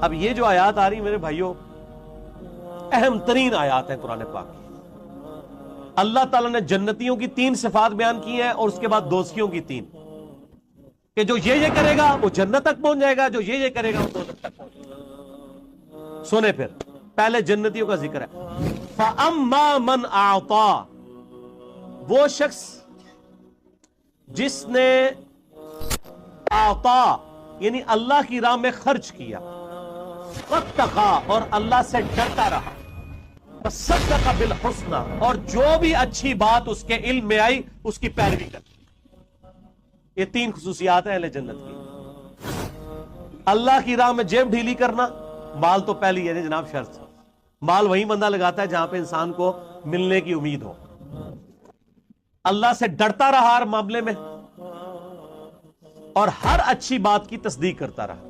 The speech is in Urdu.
اب یہ جو آیات آ رہی میرے بھائیوں، اہم ترین آیات ہیں قرآن پاک کی۔ اللہ تعالیٰ نے جنتیوں کی 3 صفات بیان کی ہیں، اور اس کے بعد دوزخیوں کی 3، کہ جو یہ کرے گا وہ جنت تک پہنچ جائے گا، جو یہ کرے گا وہ دوزخ تک پہنچ جائے گا۔ سنیں پھر، پہلے جنتیوں کا ذکر ہے۔ فَأَمَّا مَنْ أَعْطَى، وہ شخص جس نے اعطا یعنی اللہ کی راہ میں خرچ کیا، واتقى، اور اللہ سے ڈرتا رہا، وصدق بالحسنى، اور جو بھی اچھی بات اس کے علم میں آئی اس کی پیروی کر۔ یہ 3 خصوصیات ہیں اہل جنت کی۔ اللہ کی راہ میں جیب ڈھیلی کرنا، مال تو پہلی ہے جناب شرط، مال وہی بندہ لگاتا ہے جہاں پہ انسان کو ملنے کی امید ہو۔ اللہ سے ڈرتا رہا ہر معاملے میں، اور ہر اچھی بات کی تصدیق کرتا رہا۔